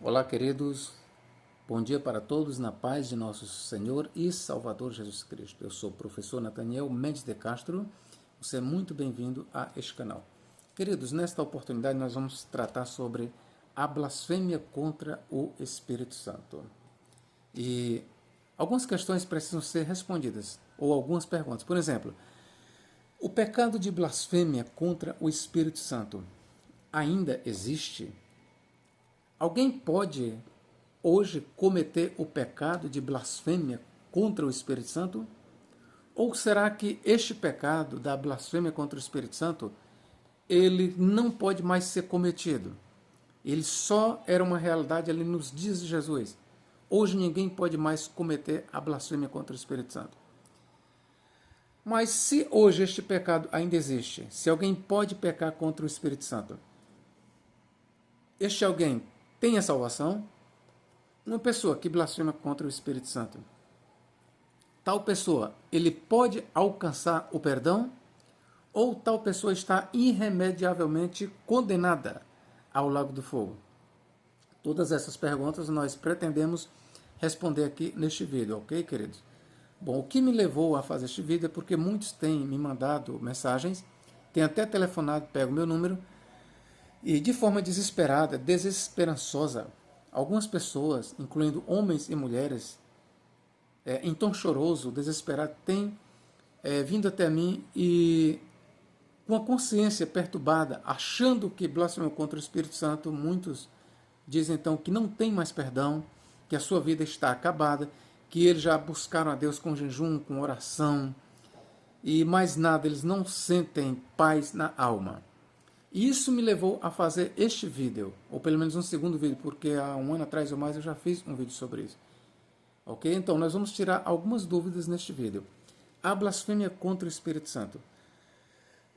Olá, queridos. Bom dia para todos na paz de nosso Senhor e Salvador Jesus Cristo. Eu sou o professor Nathaniel Mendes de Castro. Você é muito bem-vindo a este canal. Queridos, nesta oportunidade nós vamos tratar sobre a blasfêmia contra o Espírito Santo. E algumas questões precisam ser respondidas, ou algumas perguntas. Por exemplo, o pecado de blasfêmia contra o Espírito Santo ainda existe? Alguém pode hoje cometer o pecado de blasfêmia contra o Espírito Santo? Ou será que este pecado da blasfêmia contra o Espírito Santo, ele não pode mais ser cometido? Ele só era uma realidade ali nos dias de Jesus. Hoje ninguém pode mais cometer a blasfêmia contra o Espírito Santo. Mas se hoje este pecado ainda existe, se alguém pode pecar contra o Espírito Santo, este alguém tem a salvação? Uma pessoa que blasfema contra o Espírito Santo, tal pessoa, ele pode alcançar o perdão? Ou tal pessoa está irremediavelmente condenada ao lago do fogo? Todas essas perguntas nós pretendemos responder aqui neste vídeo, ok, queridos? Bom, o que me levou a fazer este vídeo é porque muitos têm me mandado mensagens, têm até telefonado, pego o meu número, e de forma desesperada, desesperançosa, algumas pessoas, incluindo homens e mulheres, em tom choroso, desesperado, têm vindo até mim e com a consciência perturbada, achando que blasfemou contra o Espírito Santo. Muitos dizem então que não tem mais perdão, que a sua vida está acabada, que eles já buscaram a Deus com jejum, com oração, e mais nada, eles não sentem paz na alma. E isso me levou a fazer este vídeo, ou pelo menos um segundo vídeo, porque há um ano atrás ou mais eu já fiz um vídeo sobre isso. Ok? Então, nós vamos tirar algumas dúvidas neste vídeo. A blasfêmia contra o Espírito Santo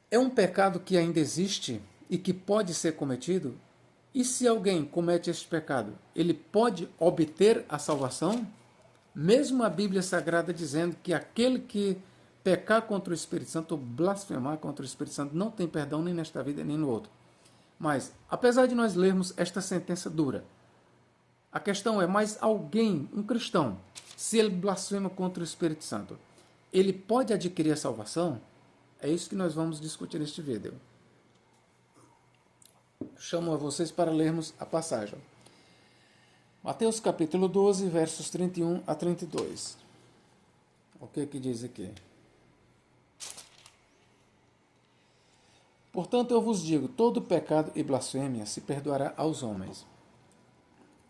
é um pecado que ainda existe e que pode ser cometido? E se alguém comete este pecado, ele pode obter a salvação? Mesmo a Bíblia Sagrada dizendo que aquele que pecar contra o Espírito Santo ou blasfemar contra o Espírito Santo não tem perdão nem nesta vida nem no outro. Mas, apesar de nós lermos esta sentença dura, a questão é, mas alguém, um cristão, se ele blasfema contra o Espírito Santo, ele pode adquirir a salvação? É isso que nós vamos discutir neste vídeo. Chamo a vocês para lermos a passagem. Mateus capítulo 12, versos 31 a 32. O que diz aqui? Portanto, eu vos digo, todo pecado e blasfêmia se perdoará aos homens.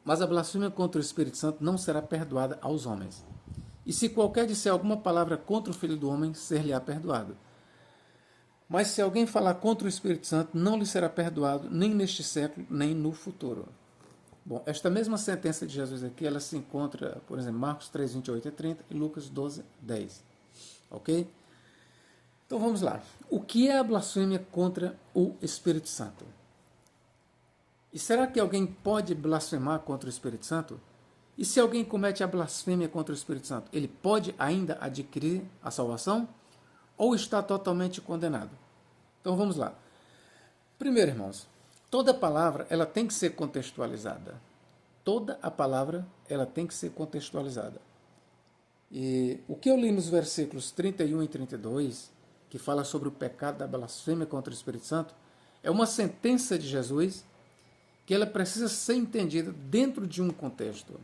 Mas a blasfêmia contra o Espírito Santo não será perdoada aos homens. E se qualquer disser alguma palavra contra o Filho do Homem, ser-lhe-á perdoado. Mas se alguém falar contra o Espírito Santo, não lhe será perdoado, nem neste século, nem no futuro. Bom, esta mesma sentença de Jesus aqui, ela se encontra, por exemplo, Marcos 3, 28 a 30 e Lucas 12, 10. Ok? Então vamos lá. O que é a blasfêmia contra o Espírito Santo? E será que alguém pode blasfemar contra o Espírito Santo? E se alguém comete a blasfêmia contra o Espírito Santo, ele pode ainda adquirir a salvação? Ou está totalmente condenado? Então vamos lá. Primeiro, irmãos, toda palavra ela tem que ser contextualizada. Toda a palavra ela tem que ser contextualizada. E o que eu li nos versículos 31 e 32, que fala sobre o pecado da blasfêmia contra o Espírito Santo, é uma sentença de Jesus que ela precisa ser entendida dentro de um contexto.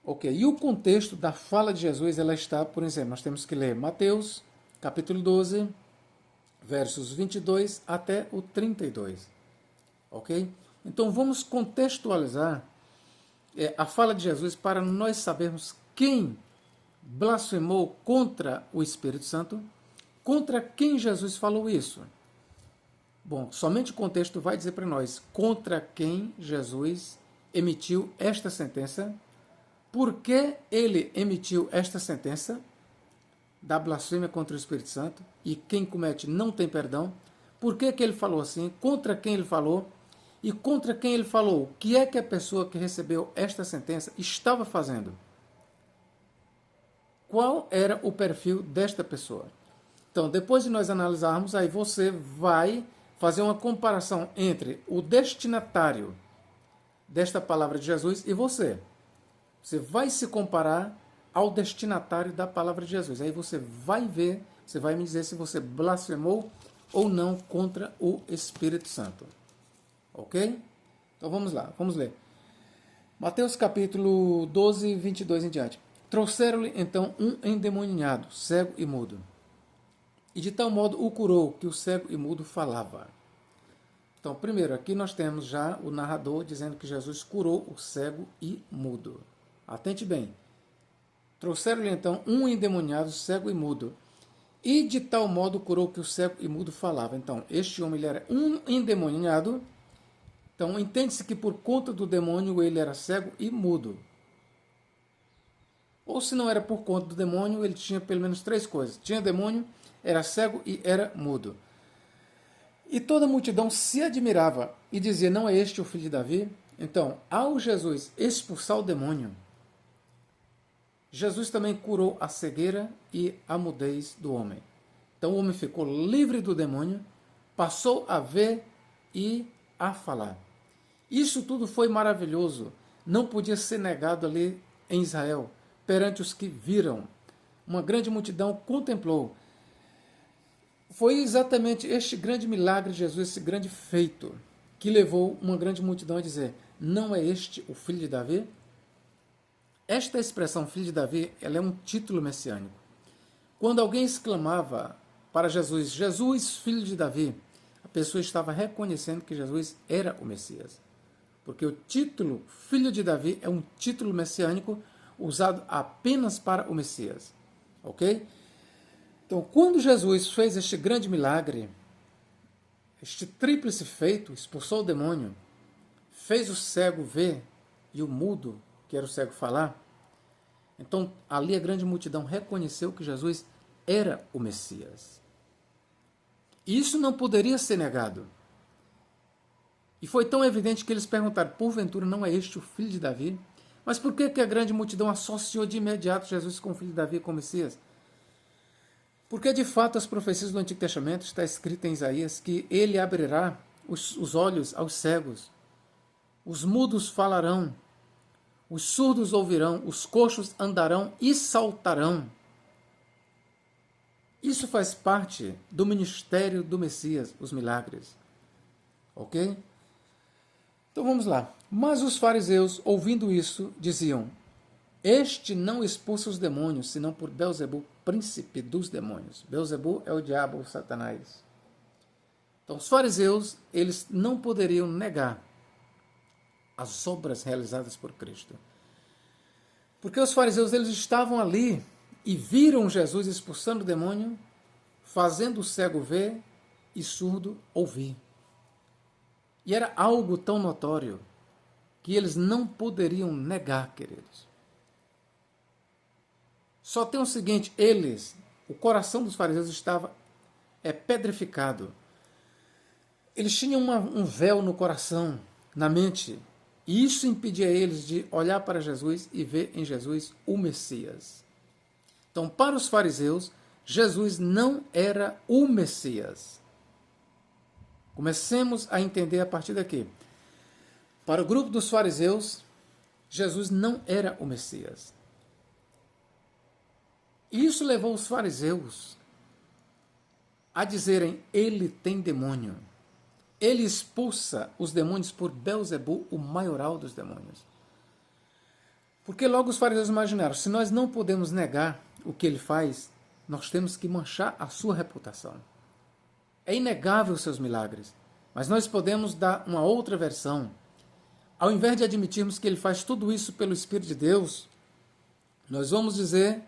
Ok, e o contexto da fala de Jesus, ela está, por exemplo, nós temos que ler Mateus, capítulo 12, versos 22 até o 32. Ok? Então vamos contextualizar a fala de Jesus para nós sabermos quem blasfemou contra o Espírito Santo, contra quem Jesus falou isso. Bom, somente o contexto vai dizer para nós contra quem Jesus emitiu esta sentença, por que ele emitiu esta sentença da blasfêmia contra o Espírito Santo e quem comete não tem perdão, por que ele falou assim, contra quem ele falou e contra quem ele falou, o que é que a pessoa que recebeu esta sentença estava fazendo. Qual era o perfil desta pessoa? Então, depois de nós analisarmos, aí você vai fazer uma comparação entre o destinatário desta palavra de Jesus e você. Você vai se comparar ao destinatário da palavra de Jesus. Aí você vai ver, você vai me dizer se você blasfemou ou não contra o Espírito Santo. Ok? Então vamos lá, vamos ler. Mateus capítulo 12, 22 em diante. Trouxeram-lhe então um endemoniado, cego e mudo. E de tal modo o curou que o cego e mudo falava. Então, primeiro, aqui nós temos já o narrador dizendo que Jesus curou o cego e mudo. Atente bem. Trouxeram-lhe então um endemoniado, cego e mudo. E de tal modo curou que o cego e mudo falava. Então, este homem ele era um endemoniado. Então, entende-se que por conta do demônio ele era cego e mudo. Ou se não era por conta do demônio, ele tinha pelo menos três coisas. Tinha demônio, era cego e era mudo. E toda a multidão se admirava e dizia, não é este o filho de Davi? Então, ao Jesus expulsar o demônio, Jesus também curou a cegueira e a mudez do homem. Então o homem ficou livre do demônio, passou a ver e a falar. Isso tudo foi maravilhoso, não podia ser negado ali em Israel, perante os que viram. Uma grande multidão contemplou. Foi exatamente este grande milagre de Jesus, esse grande feito, que levou uma grande multidão a dizer, não é este o filho de Davi? Esta expressão filho de Davi, ela é um título messiânico. Quando alguém exclamava para Jesus, Jesus, filho de Davi, a pessoa estava reconhecendo que Jesus era o Messias. Porque o título filho de Davi é um título messiânico usado apenas para o Messias. Ok? Então, quando Jesus fez este grande milagre, este tríplice feito, expulsou o demônio, fez o cego ver e o mudo, que era o cego, falar, então ali a grande multidão reconheceu que Jesus era o Messias. E isso não poderia ser negado. E foi tão evidente que eles perguntaram, porventura não é este o filho de Davi? Mas por que a grande multidão associou de imediato Jesus com o filho de Davi como Messias? Porque de fato as profecias do Antigo Testamento está escrito em Isaías que ele abrirá os olhos aos cegos, os mudos falarão, os surdos ouvirão, os coxos andarão e saltarão. Isso faz parte do ministério do Messias, os milagres. Ok? Então vamos lá. Mas os fariseus, ouvindo isso, diziam, este não expulsa os demônios, senão por Belzebu, príncipe dos demônios. Belzebu é o diabo, o Satanás. Então os fariseus, eles não poderiam negar as obras realizadas por Cristo. Porque os fariseus eles estavam ali e viram Jesus expulsando o demônio, fazendo o cego ver e surdo ouvir. E era algo tão notório que eles não poderiam negar, queridos. Só tem o seguinte, o coração dos fariseus estava pedrificado. Eles tinham um véu no coração, na mente, e isso impedia eles de olhar para Jesus e ver em Jesus o Messias. Então, para os fariseus, Jesus não era o Messias. Comecemos a entender a partir daqui. Para o grupo dos fariseus, Jesus não era o Messias. E isso levou os fariseus a dizerem, ele tem demônio. Ele expulsa os demônios por Belzebu, o maioral dos demônios. Porque logo os fariseus imaginaram, se nós não podemos negar o que ele faz, nós temos que manchar a sua reputação. É inegável os seus milagres, mas nós podemos dar uma outra versão. Ao invés de admitirmos que ele faz tudo isso pelo Espírito de Deus, nós vamos dizer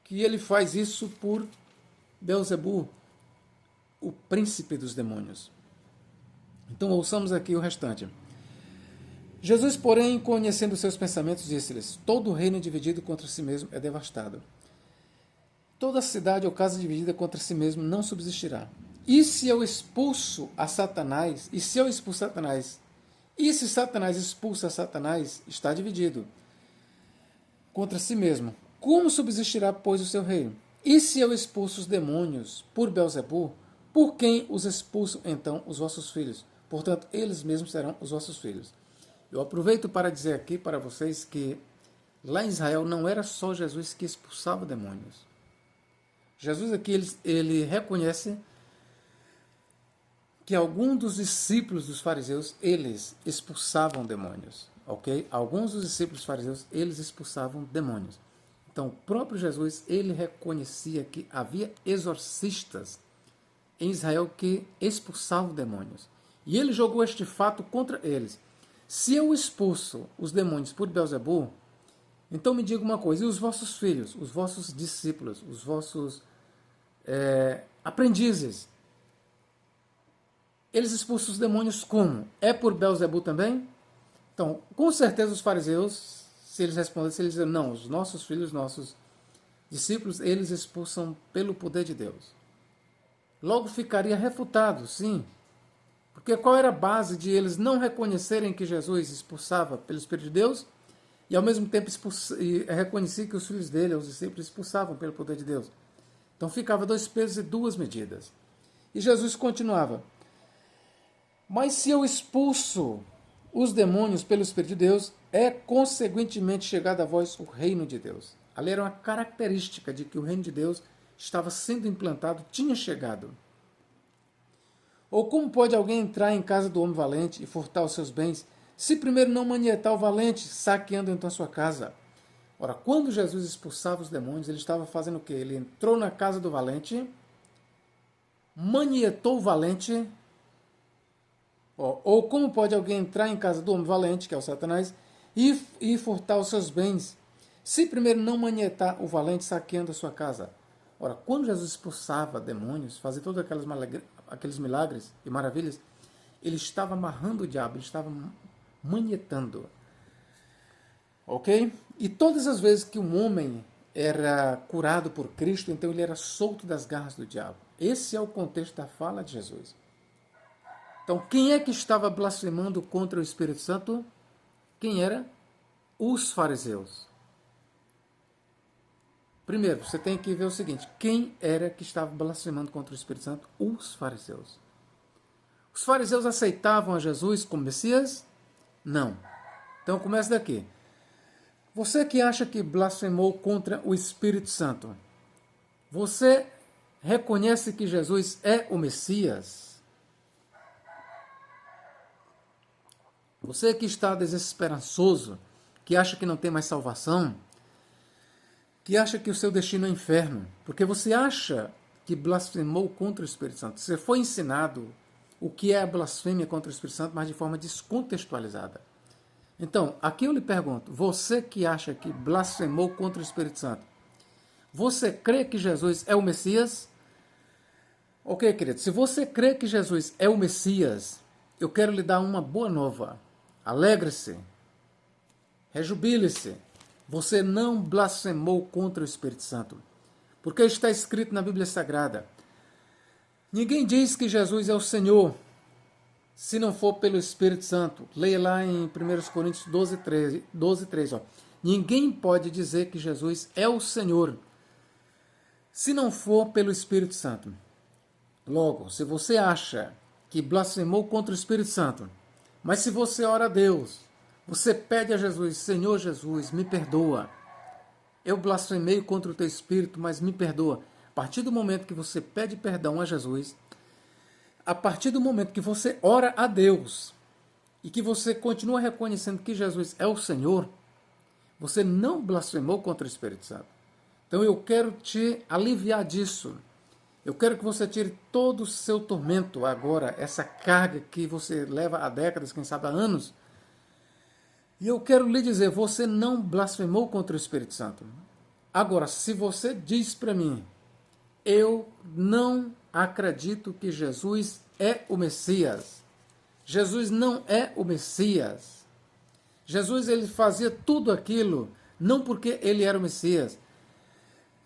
que ele faz isso por Belzebu, o príncipe dos demônios. Então ouçamos aqui o restante. Jesus, porém, conhecendo seus pensamentos, disse-lhes, todo reino dividido contra si mesmo é devastado. Toda cidade ou casa dividida contra si mesmo não subsistirá. E se eu expulso a Satanás, e se Satanás expulsa Satanás, está dividido contra si mesmo. Como subsistirá, pois, o seu reino? E se eu expulso os demônios por Belzebu, por quem os expulsam, então, os vossos filhos? Portanto, eles mesmos serão os vossos filhos. Eu aproveito para dizer aqui para vocês que lá em Israel não era só Jesus que expulsava demônios. Jesus aqui ele reconhece que alguns dos discípulos dos fariseus, eles expulsavam demônios, ok? Alguns dos discípulos fariseus, eles expulsavam demônios. Então, o próprio Jesus, ele reconhecia que havia exorcistas em Israel que expulsavam demônios. E ele jogou este fato contra eles. Se eu expulso os demônios por Beelzebul, então me diga uma coisa, e os vossos filhos, os vossos discípulos, os vossos aprendizes, eles expulsam os demônios como? É por Beelzebul também? Então, com certeza os fariseus, se eles respondessem, eles dizem, não, os nossos filhos, nossos discípulos, eles expulsam pelo poder de Deus. Logo ficaria refutado, sim. Porque qual era a base de eles não reconhecerem que Jesus expulsava pelo Espírito de Deus e ao mesmo tempo reconhecia que os filhos dele, os discípulos, expulsavam pelo poder de Deus? Então ficava 2 pesos e 2 medidas. E Jesus continuava, mas se eu expulso os demônios pelo Espírito de Deus, é consequentemente chegado a vós o reino de Deus. Ali era uma característica de que o reino de Deus estava sendo implantado, tinha chegado. Ou como pode alguém entrar em casa do homem valente e furtar os seus bens, se primeiro não manietar o valente, saqueando então a sua casa? Ora, quando Jesus expulsava os demônios, ele estava fazendo o quê? Ele entrou na casa do valente, manietou o valente. Ou como pode alguém entrar em casa do homem valente, que é o Satanás, e furtar os seus bens, se primeiro não manietar o valente, saqueando a sua casa? Ora, quando Jesus expulsava demônios, fazia todos aqueles milagres e maravilhas, ele estava amarrando o diabo, ele estava manietando. Ok? E todas as vezes que um homem era curado por Cristo, então ele era solto das garras do diabo. Esse é o contexto da fala de Jesus. Então, quem é que estava blasfemando contra o Espírito Santo? Quem era? Os fariseus. Primeiro, você tem que ver o seguinte, quem era que estava blasfemando contra o Espírito Santo? Os fariseus. Os fariseus aceitavam a Jesus como Messias? Não. Então, começa daqui. Você que acha que blasfemou contra o Espírito Santo, você reconhece que Jesus é o Messias? Você que está desesperançoso, que acha que não tem mais salvação, que acha que o seu destino é o inferno, porque você acha que blasfemou contra o Espírito Santo. Você foi ensinado o que é a blasfêmia contra o Espírito Santo, mas de forma descontextualizada. Então, aqui eu lhe pergunto, você que acha que blasfemou contra o Espírito Santo, você crê que Jesus é o Messias? Ok, querido, se você crê que Jesus é o Messias, eu quero lhe dar uma boa nova. Alegre-se, rejubile-se. Você não blasfemou contra o Espírito Santo, porque está escrito na Bíblia Sagrada. Ninguém diz que Jesus é o Senhor, se não for pelo Espírito Santo. Leia lá em 1 Coríntios 12, 3. Ninguém pode dizer que Jesus é o Senhor, se não for pelo Espírito Santo. Logo, se você acha que blasfemou contra o Espírito Santo, mas se você ora a Deus, você pede a Jesus, Senhor Jesus, me perdoa. Eu blasfemei contra o teu Espírito, mas me perdoa. A partir do momento que você pede perdão a Jesus, a partir do momento que você ora a Deus e que você continua reconhecendo que Jesus é o Senhor, você não blasfemou contra o Espírito Santo. Então eu quero te aliviar disso. Eu quero que você tire todo o seu tormento agora, essa carga que você leva há décadas, quem sabe há anos. E eu quero lhe dizer, você não blasfemou contra o Espírito Santo. Agora, se você diz para mim, eu não acredito que Jesus é o Messias. Jesus não é o Messias. Jesus ele fazia tudo aquilo, não porque ele era o Messias,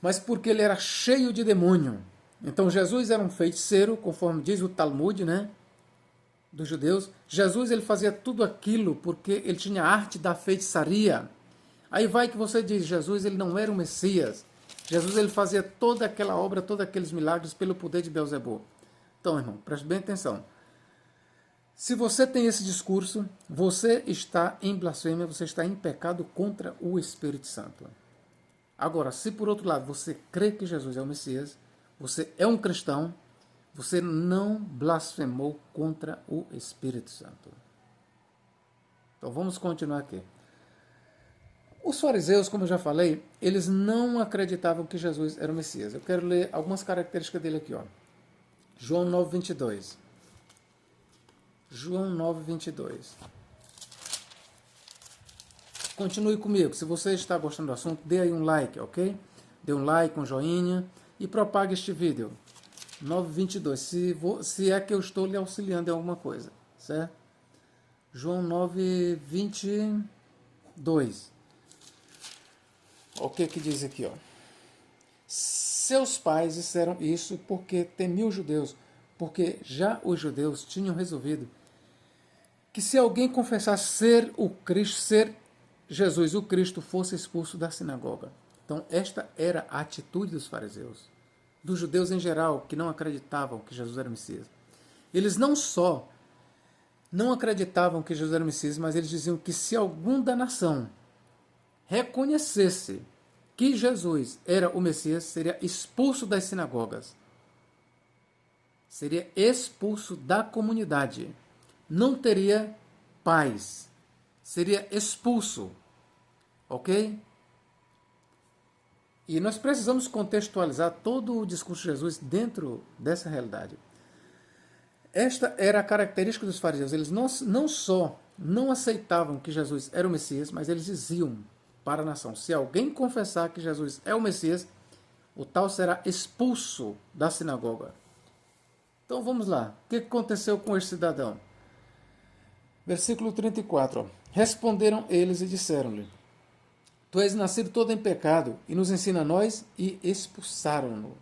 mas porque ele era cheio de demônio. Então Jesus era um feiticeiro, conforme diz o Talmud, né, dos judeus. Jesus ele fazia tudo aquilo porque ele tinha a arte da feitiçaria. Aí vai que você diz, Jesus ele não era o Messias. Jesus ele fazia toda aquela obra, todos aqueles milagres pelo poder de Beelzebul. Então, irmão, preste bem atenção. Se você tem esse discurso, você está em blasfêmia, você está em pecado contra o Espírito Santo. Agora, se por outro lado você crê que Jesus é o Messias, você é um cristão, você não blasfemou contra o Espírito Santo. Então vamos continuar aqui. Os fariseus, como eu já falei, eles não acreditavam que Jesus era o Messias. Eu quero ler algumas características dele aqui, ó. João 9:22. João 9:22. Continue comigo. Se você está gostando do assunto, dê aí um like, ok? Dê um like, um joinha e propague este vídeo. 9:22. Se é que eu estou lhe auxiliando em alguma coisa, certo? João 9:22. O que diz aqui, ó? Seus pais disseram isso porque temiam os judeus, porque já os judeus tinham resolvido que se alguém confessasse ser o Cristo, ser Jesus o Cristo, fosse expulso da sinagoga. Então esta era a atitude dos fariseus, dos judeus em geral, que não acreditavam que Jesus era o Messias. Eles não só não acreditavam que Jesus era o Messias, mas eles diziam que se algum da nação reconhecesse que Jesus era o Messias, seria expulso das sinagogas. Seria expulso da comunidade. Não teria paz. Seria expulso. Ok? E nós precisamos contextualizar todo o discurso de Jesus dentro dessa realidade. Esta era a característica dos fariseus. Eles não só não aceitavam que Jesus era o Messias, mas eles diziam para a nação: se alguém confessar que Jesus é o Messias, o tal será expulso da sinagoga. Então vamos lá. O que aconteceu com este cidadão? Versículo 34. Ó. Responderam eles e disseram-lhe: tu és nascido todo em pecado, e nos ensina a nós, e expulsaram-no.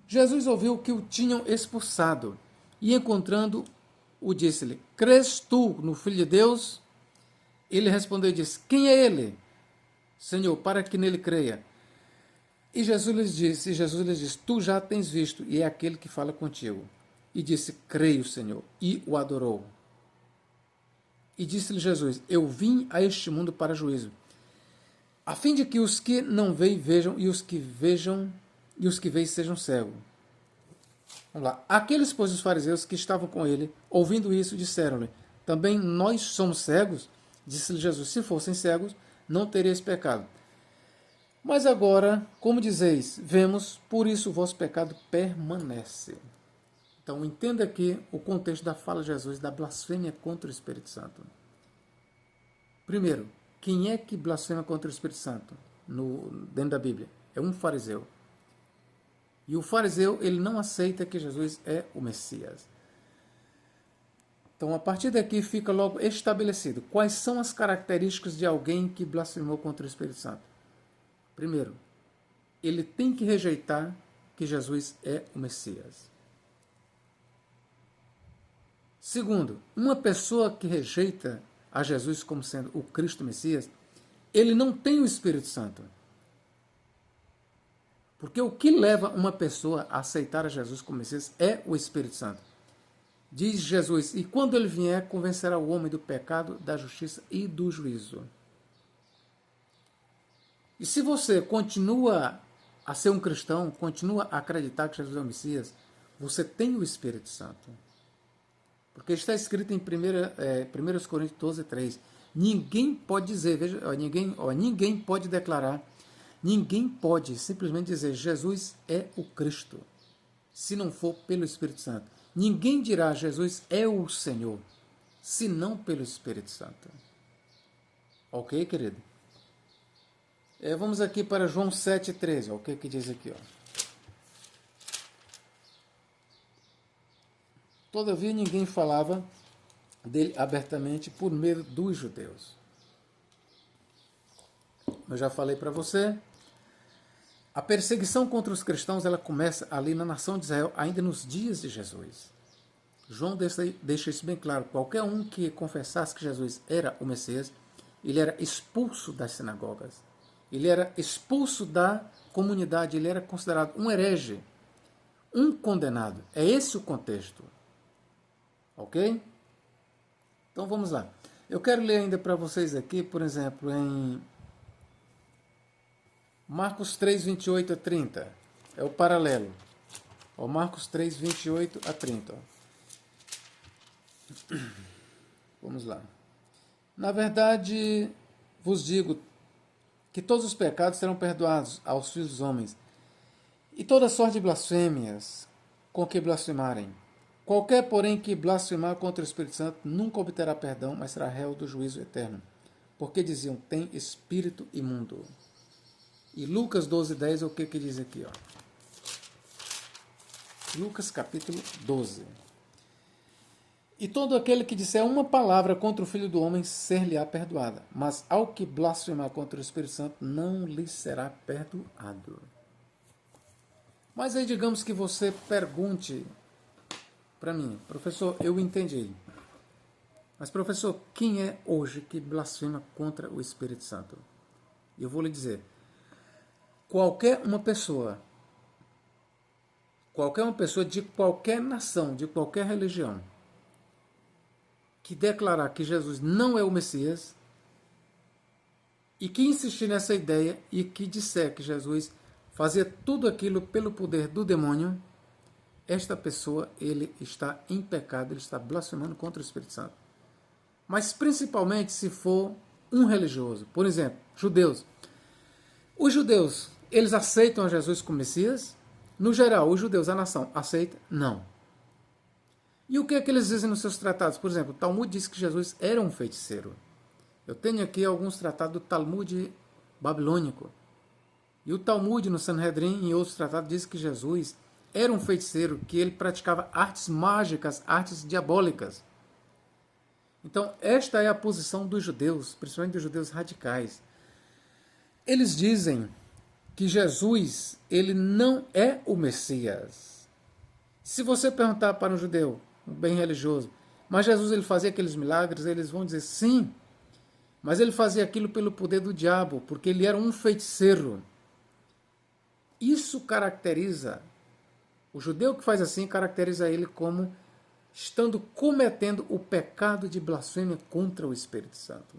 Jesus ouviu que o tinham expulsado, e encontrando-o, disse-lhe: crês tu no Filho de Deus? Ele respondeu e disse: quem é ele, Senhor, para que nele creia? E Jesus lhes disse: tu já tens visto, e é aquele que fala contigo. E disse: creio, Senhor, e o adorou. E disse-lhe Jesus: eu vim a este mundo para juízo, a fim de que os que não veem vejam, e os que veem sejam cegos. Vamos lá. Aqueles, pois, os fariseus que estavam com ele, ouvindo isso, disseram-lhe: também nós somos cegos? Disse-lhe Jesus: se fossem cegos, não teríeis pecado. Mas agora, como dizeis, vemos, por isso o vosso pecado permanece. Então entenda aqui o contexto da fala de Jesus, da blasfêmia contra o Espírito Santo. Primeiro, quem é que blasfema contra o Espírito Santo dentro da Bíblia? É um fariseu. E o fariseu, ele não aceita que Jesus é o Messias. Então, a partir daqui fica logo estabelecido quais são as características de alguém que blasfemou contra o Espírito Santo. Primeiro, ele tem que rejeitar que Jesus é o Messias. Segundo, uma pessoa que rejeita a Jesus como sendo o Cristo Messias, ele não tem o Espírito Santo. Porque o que leva uma pessoa a aceitar a Jesus como Messias é o Espírito Santo. Diz Jesus: e quando ele vier, convencerá o homem do pecado, da justiça e do juízo. E se você continua a ser um cristão, continua a acreditar que Jesus é o Messias, você tem o Espírito Santo. Porque está escrito em 1 Coríntios 12:3. Ninguém pode dizer, veja, ninguém pode declarar, ninguém pode simplesmente dizer Jesus é o Cristo, se não for pelo Espírito Santo. Ninguém dirá Jesus é o Senhor, se não pelo Espírito Santo. Ok, querido? Vamos aqui para João 7:13. O que diz aqui? Ó. Todavia ninguém falava dele abertamente por medo dos judeus. Eu já falei para você, a perseguição contra os cristãos ela começa ali na nação de Israel, ainda nos dias de Jesus. João deixa isso bem claro. Qualquer um que confessasse que Jesus era o Messias, ele era expulso das sinagogas. Ele era expulso da comunidade, ele era considerado um herege, um condenado. É esse o contexto. Ok? Então vamos lá. Eu quero ler ainda para vocês aqui, por exemplo, em Marcos 3, 28 a 30. É o paralelo. Ó, Marcos 3, 28 a 30. Ó. Vamos lá. Na verdade, vos digo que todos os pecados serão perdoados aos filhos dos homens, e toda sorte de blasfêmias com que blasfemarem. Qualquer, porém, que blasfemar contra o Espírito Santo nunca obterá perdão, mas será réu do juízo eterno. Porque diziam, tem espírito imundo. E Lucas 12, 10 é o que diz aqui? Ó. Lucas capítulo 12. E todo aquele que disser uma palavra contra o Filho do Homem, ser-lhe-á perdoada. Mas ao que blasfemar contra o Espírito Santo, não lhe será perdoado. Mas aí digamos que você pergunte para mim, professor, eu entendi. Mas professor, quem é hoje que blasfema contra o Espírito Santo? Eu vou lhe dizer, qualquer uma pessoa de qualquer nação, de qualquer religião, que declarar que Jesus não é o Messias e que insistir nessa ideia e que disser que Jesus fazia tudo aquilo pelo poder do demônio, esta pessoa, ele está em pecado, ele está blasfemando contra o Espírito Santo. Mas principalmente se for um religioso. Por exemplo, judeus. Os judeus, eles aceitam a Jesus como Messias? No geral, os judeus, a nação, aceita? Não. E o que é que eles dizem nos seus tratados? Por exemplo, o Talmud diz que Jesus era um feiticeiro. Eu tenho aqui alguns tratados do Talmud babilônico. E o Talmud, no Sanhedrin e outros tratados, diz que Jesus era um feiticeiro, que ele praticava artes mágicas, artes diabólicas. Então, esta é a posição dos judeus, principalmente dos judeus radicais. Eles dizem que Jesus, ele não é o Messias. Se você perguntar para um judeu, um bem religioso, mas Jesus ele fazia aqueles milagres, eles vão dizer sim, mas ele fazia aquilo pelo poder do diabo, porque ele era um feiticeiro. Isso caracteriza, o judeu que faz assim, caracteriza ele como estando cometendo o pecado de blasfêmia contra o Espírito Santo.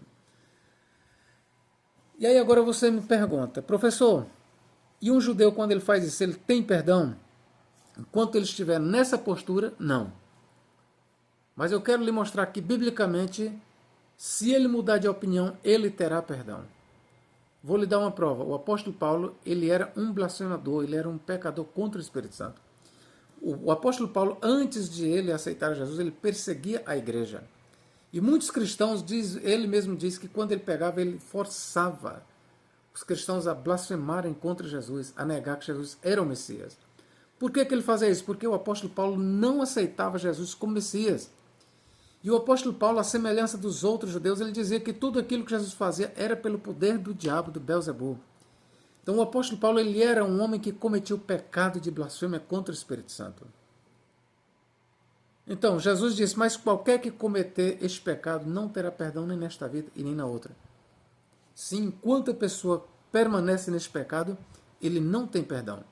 E aí agora você me pergunta, professor, e um judeu quando ele faz isso, ele tem perdão? Enquanto ele estiver nessa postura, não. Mas eu quero lhe mostrar que, biblicamente, se ele mudar de opinião, ele terá perdão. Vou lhe dar uma prova. O apóstolo Paulo, ele era um blasfemador, ele era um pecador contra o Espírito Santo. O apóstolo Paulo, antes de ele aceitar Jesus, ele perseguia a igreja. E muitos cristãos, ele mesmo diz que quando ele pegava, ele forçava os cristãos a blasfemarem contra Jesus, a negar que Jesus era o Messias. Por que ele fazia isso? Porque o apóstolo Paulo não aceitava Jesus como Messias. E o apóstolo Paulo, à semelhança dos outros judeus, ele dizia que tudo aquilo que Jesus fazia era pelo poder do diabo, do Belzebu. Então o apóstolo Paulo, ele era um homem que cometia o pecado de blasfêmia contra o Espírito Santo. Então, Jesus disse, mas qualquer que cometer este pecado não terá perdão nem nesta vida e nem na outra. Se enquanto a pessoa permanece neste pecado, ele não tem perdão.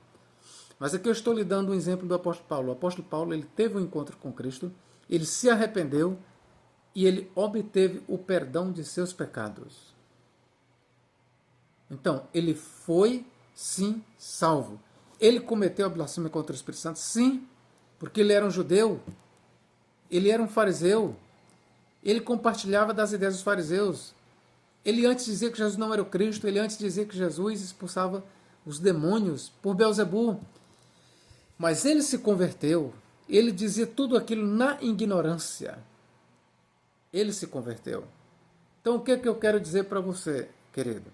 Mas aqui eu estou lhe dando um exemplo do apóstolo Paulo. O apóstolo Paulo, ele teve um encontro com Cristo, ele se arrependeu e ele obteve o perdão de seus pecados. Então, ele foi, sim, salvo. Ele cometeu a blasfêmia contra o Espírito Santo? Sim, porque ele era um judeu, ele era um fariseu, ele compartilhava das ideias dos fariseus. Ele antes dizia que Jesus não era o Cristo, ele antes dizia que Jesus expulsava os demônios por Belzebu. Mas ele se converteu, ele dizia tudo aquilo na ignorância. Ele se converteu. Então o que é que eu quero dizer para você, querido?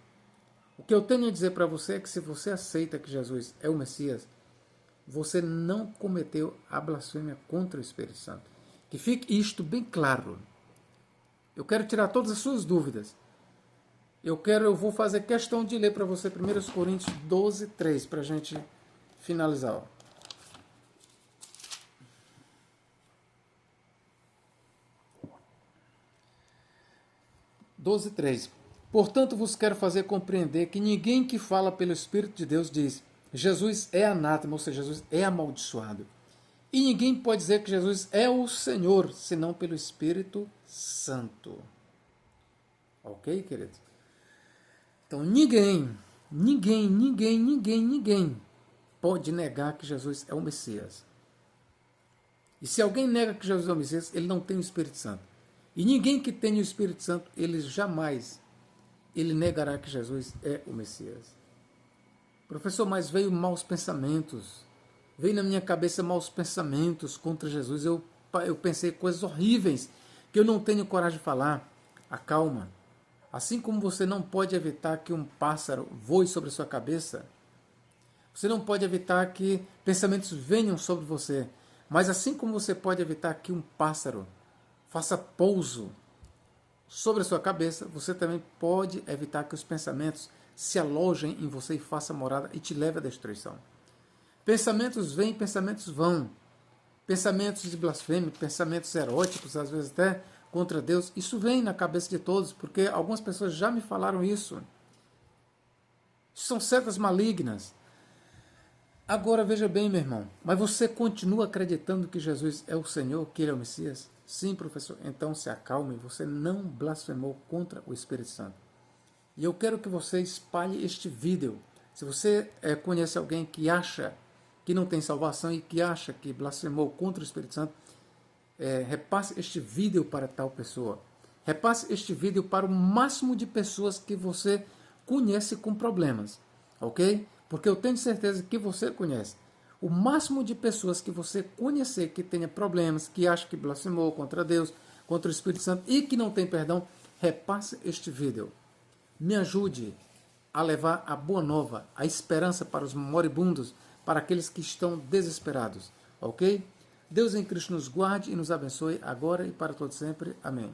O que eu tenho a dizer para você é que se você aceita que Jesus é o Messias, você não cometeu a blasfêmia contra o Espírito Santo. Que fique isto bem claro. Eu quero tirar todas as suas dúvidas. Eu vou fazer questão de ler para você 1 Coríntios 12, 3, para a gente finalizar. Ó. Doze, 3. Portanto, vos quero fazer compreender que ninguém que fala pelo Espírito de Deus diz Jesus é anátema, ou seja, Jesus é amaldiçoado. E ninguém pode dizer que Jesus é o Senhor, senão pelo Espírito Santo. Ok, queridos? Então ninguém pode negar que Jesus é o Messias. E se alguém nega que Jesus é o Messias, ele não tem o Espírito Santo. E ninguém que tem o Espírito Santo, ele negará que Jesus é o Messias. Professor, mas veio maus pensamentos. Veio na minha cabeça maus pensamentos contra Jesus. Eu pensei coisas horríveis que eu não tenho coragem de falar. Acalma. Assim como você não pode evitar que um pássaro voe sobre a sua cabeça, você não pode evitar que pensamentos venham sobre você. Mas assim como você pode evitar que um pássaro faça pouso sobre a sua cabeça, você também pode evitar que os pensamentos se alojem em você e façam morada e te levem à destruição. Pensamentos vêm, pensamentos vão. Pensamentos de blasfêmia, pensamentos eróticos, às vezes até contra Deus, isso vem na cabeça de todos, porque algumas pessoas já me falaram isso. São setas malignas. Agora veja bem, meu irmão, mas você continua acreditando que Jesus é o Senhor, que Ele é o Messias? Sim, professor. Então se acalme, você não blasfemou contra o Espírito Santo. E eu quero que você espalhe este vídeo. Se você conhece alguém que acha que não tem salvação e que acha que blasfemou contra o Espírito Santo, repasse este vídeo para tal pessoa. Repasse este vídeo para o máximo de pessoas que você conhece com problemas, ok? Porque eu tenho certeza que você conhece. O máximo de pessoas que você conhecer que tenha problemas, que acha que blasfemou contra Deus, contra o Espírito Santo e que não tem perdão, repasse este vídeo. Me ajude a levar a boa nova, a esperança para os moribundos, para aqueles que estão desesperados, ok? Deus em Cristo nos guarde e nos abençoe agora e para todo sempre. Amém.